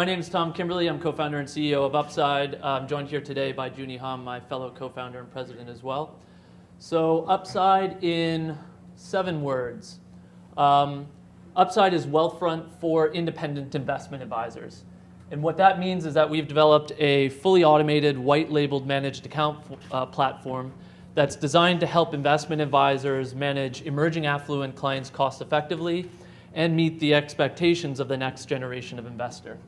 My name is Tom Kimberly. I'm co-founder and CEO of Upside. I'm joined here today by Junie Hom, my fellow co-founder and president as well. So Upside in 7 words. Upside is Wealthfront for independent investment advisors. And what that means is that we've developed a fully automated, white-labeled managed account platform that's designed to help investment advisors manage emerging affluent clients cost-effectively and meet the expectations of the next generation of investor.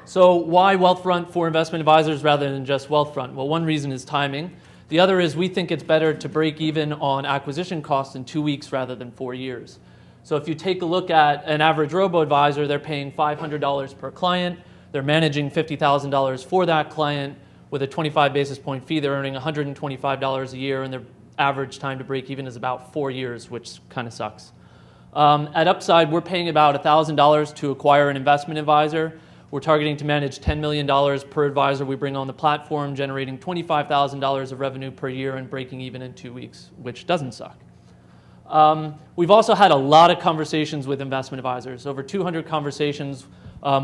So why Wealthfront for investment advisors rather than just Wealthfront? Well, one reason is timing. The other is we think it's better to break even on acquisition costs in 2 weeks rather than 4 years. So if you take a look at an average robo-advisor, they're paying $500 per client. They're managing $50,000 for that client. With a 25 basis point fee, they're earning $125 a year, and their average time to break even is about 4 years, which kind of sucks. At Upside, we're paying about $1,000 to acquire an investment advisor. We're targeting to manage $10 million per advisor we bring on the platform, generating $25,000 of revenue per year and breaking even in 2 weeks, which doesn't suck. We've also had a lot of conversations with investment advisors, over 200 conversations.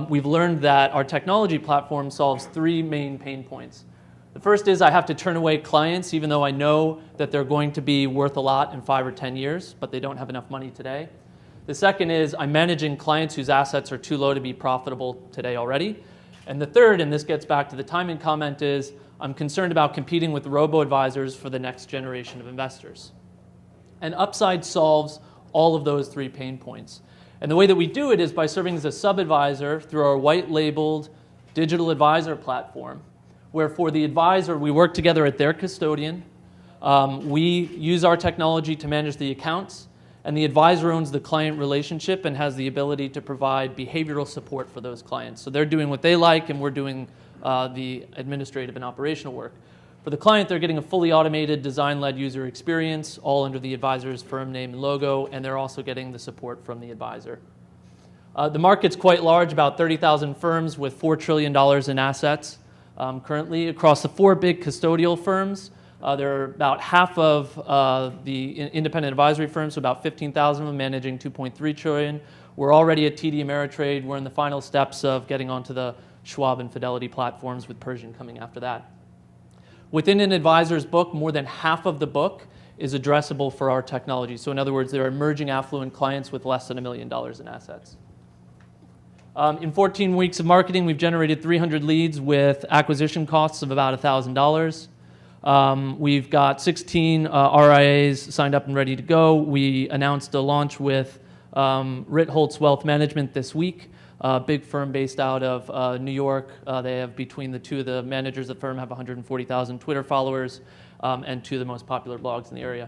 We've learned that our technology platform solves 3 main pain points. The first is I have to turn away clients even though I know that they're going to be worth a lot in 5 or 10 years, but they don't have enough money today. The second is I'm managing clients whose assets are too low to be profitable today already. And the third, and this gets back to the timing comment, is I'm concerned about competing with robo-advisors for the next generation of investors. And Upside solves all of those 3 pain points. And the way that we do it is by serving as a sub-advisor through our white-labeled digital advisor platform, where for the advisor, we work together at their custodian. We use our technology to manage the accounts, and the advisor owns the client relationship and has the ability to provide behavioral support for those clients. So they're doing what they like, and we're doing the administrative and operational work. For the client, they're getting a fully automated, design-led user experience, all under the advisor's firm name and logo, and they're also getting the support from the advisor. The market's quite large, about 30,000 firms with $4 trillion in assets currently. Across the 4 big custodial firms, there are about half of the independent advisory firms, so about 15,000 of them managing $2.3 trillion. We're already at TD Ameritrade. We're in the final steps of getting onto the Schwab and Fidelity platforms, with Pershing coming after that. Within an advisor's book, more than half of the book is addressable for our technology. So in other words, they're emerging affluent clients with less than $1 million in assets. In 14 weeks of marketing, we've generated 300 leads with acquisition costs of about $1,000. We've got 16 RIAs signed up and ready to go. We announced a launch with Ritholtz Wealth Management this week. A big firm based out of New York. They have, between the 2 of the managers of the firm, have 140,000 Twitter followers and 2 of the most popular blogs in the area.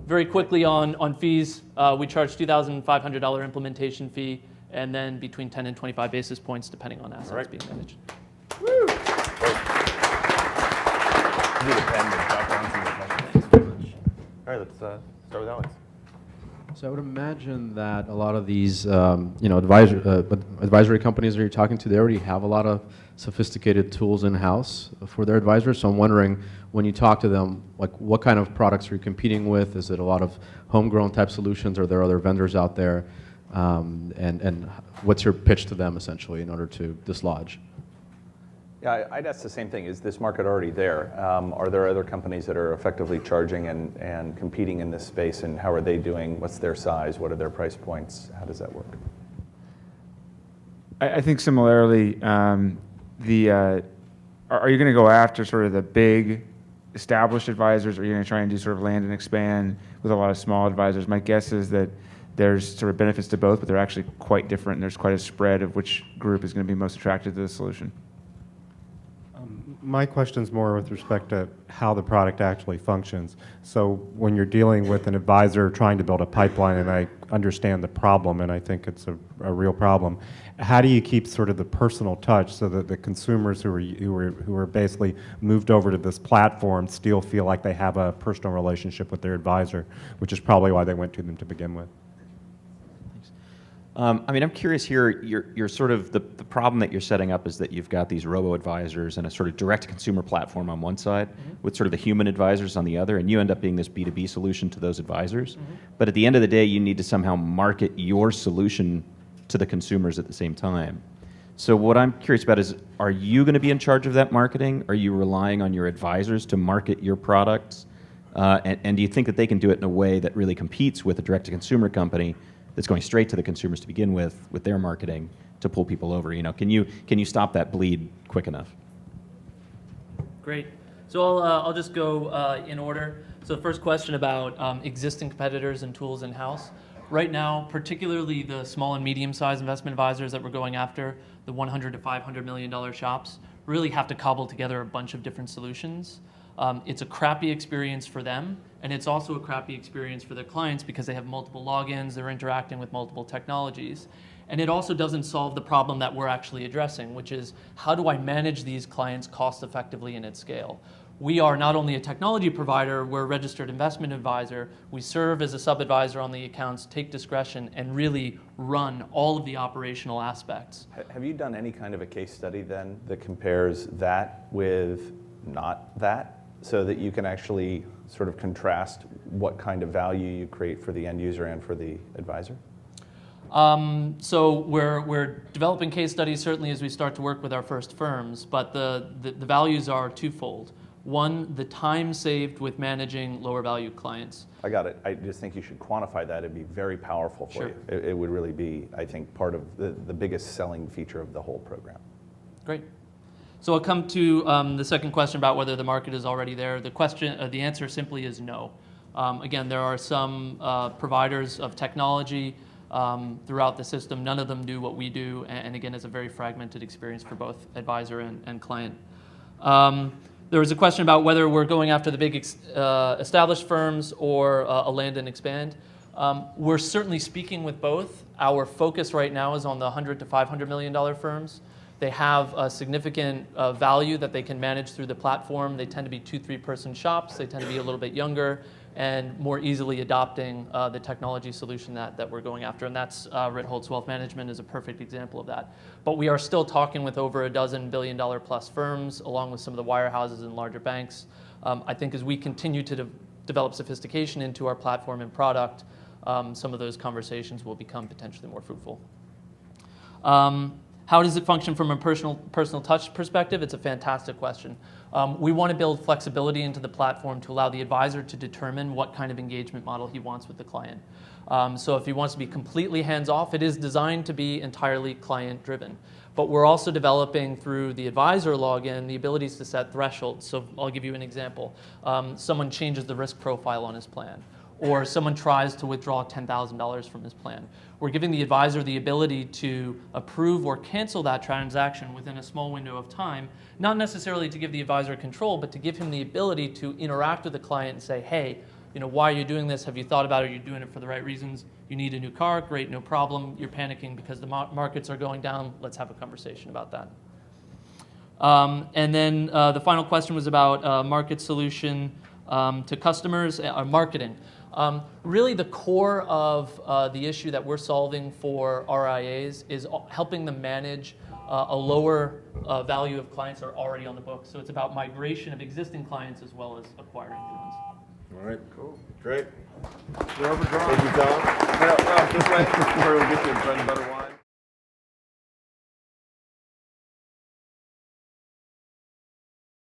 Very quickly on fees, we charge $2,500 implementation fee, and then between 10 and 25 basis points depending on assets being managed. Woo! All right, let's start with Alex. So I would imagine that a lot of these, advisory companies that you're talking to, they already have a lot of sophisticated tools in-house for their advisors. So I'm wondering, when you talk to them, like, what kind of products are you competing with? Is it a lot of homegrown type solutions? Are there other vendors out there? And what's your pitch to them, essentially, in order to dislodge? Yeah, I'd ask the same thing. Is this market already there? Are there other companies that are effectively charging and competing in this space, and how are they doing? What's their size? What are their price points? How does that work? I think similarly, are you going to go after sort of the big established advisors, or are you going to try and do sort of land and expand with a lot of small advisors? My guess is that there's sort of benefits to both, but they're actually quite different, and there's quite a spread of which group is going to be most attracted to the solution. My question is more with respect to how the product actually functions. So when you're dealing with an advisor trying to build a pipeline, and I understand the problem, and I think it's a real problem, how do you keep sort of the personal touch so that the consumers who are basically moved over to this platform still feel like they have a personal relationship with their advisor, which is probably why they went to them to begin with? I mean, I'm curious here, you're sort of, the problem that you're setting up is that you've got these robo-advisors and a sort of direct-to-consumer platform on one side, with sort of the human advisors on the other, and you end up being this B2B solution to those advisors. But at the end of the day, you need to somehow market your solution to the consumers at the same time. So what I'm curious about is, are you going to be in charge of that marketing? Are you relying on your advisors to market your products? And do you think that they can do it in a way that really competes with a direct-to-consumer company that's going straight to the consumers to begin with their marketing to pull people over? Can you stop that bleed quick enough? Great. So I'll just go in order. So the first question about existing competitors and tools in-house. Right now, particularly the small and medium-sized investment advisors that we're going after, the $100 to $500 million shops, really have to cobble together a bunch of different solutions. It's a crappy experience for them, and it's also a crappy experience for their clients because they have multiple logins, they're interacting with multiple technologies. And it also doesn't solve the problem that we're actually addressing, which is how do I manage these clients cost effectively and at scale? We are not only a technology provider, we're a registered investment advisor. We serve as a sub-advisor on the accounts, take discretion, and really run all of the operational aspects. Have you done any kind of a case study then that compares that with not that, so that you can actually sort of contrast what kind of value you create for the end user and for the advisor? So we're developing case studies certainly as we start to work with our first firms, but the values are twofold. One, the time saved with managing lower value clients. I got it. I just think you should quantify that. It'd be very powerful for Sure. you. It would really be, I think, part of the biggest selling feature of the whole program. Great. So I'll come to the second question about whether the market is already there. The answer simply is no. Again, there are some providers of technology throughout the system. None of them do what we do, and again, it's a very fragmented experience for both advisor and client. There was a question about whether we're going after the big established firms or a land and expand. We're certainly speaking with both. Our focus right now is on the $100 to $500 million firms. They have a significant value that they can manage through the platform. They tend to be 2-3 person shops. They tend to be a little bit younger and more easily adopting the technology solution that we're going after. And that's Ritholtz Wealth Management is a perfect example of that. But we are still talking with over a dozen billion-dollar-plus firms, along with some of the wirehouses and larger banks. I think as we continue to develop sophistication into our platform and product, some of those conversations will become potentially more fruitful. How does it function from a personal touch perspective? It's a fantastic question. We want to build flexibility into the platform to allow the advisor to determine what kind of engagement model he wants with the client. So if he wants to be completely hands-off, it is designed to be entirely client-driven. But we're also developing through the advisor login the abilities to set thresholds. So I'll give you an example. Someone changes the risk profile on his plan, or someone tries to withdraw $10,000 from his plan. We're giving the advisor the ability to approve or cancel that transaction within a small window of time, not necessarily to give the advisor control, but to give him the ability to interact with the client and say, hey, why are you doing this? Have you thought about it? Are you doing it for the right reasons? You need a new car? Great, no problem. You're panicking because the markets are going down. Let's have a conversation about that. And then the final question was about market solution to customers, marketing. Really the core of the issue that we're solving for RIAs is helping them manage a lower value of clients that are already on the books. So it's about migration of existing clients as well as acquiring new ones. All right, cool, great. We're overdrawn. Thank you, Tom. Well, this way, where we get to bread and butter wine.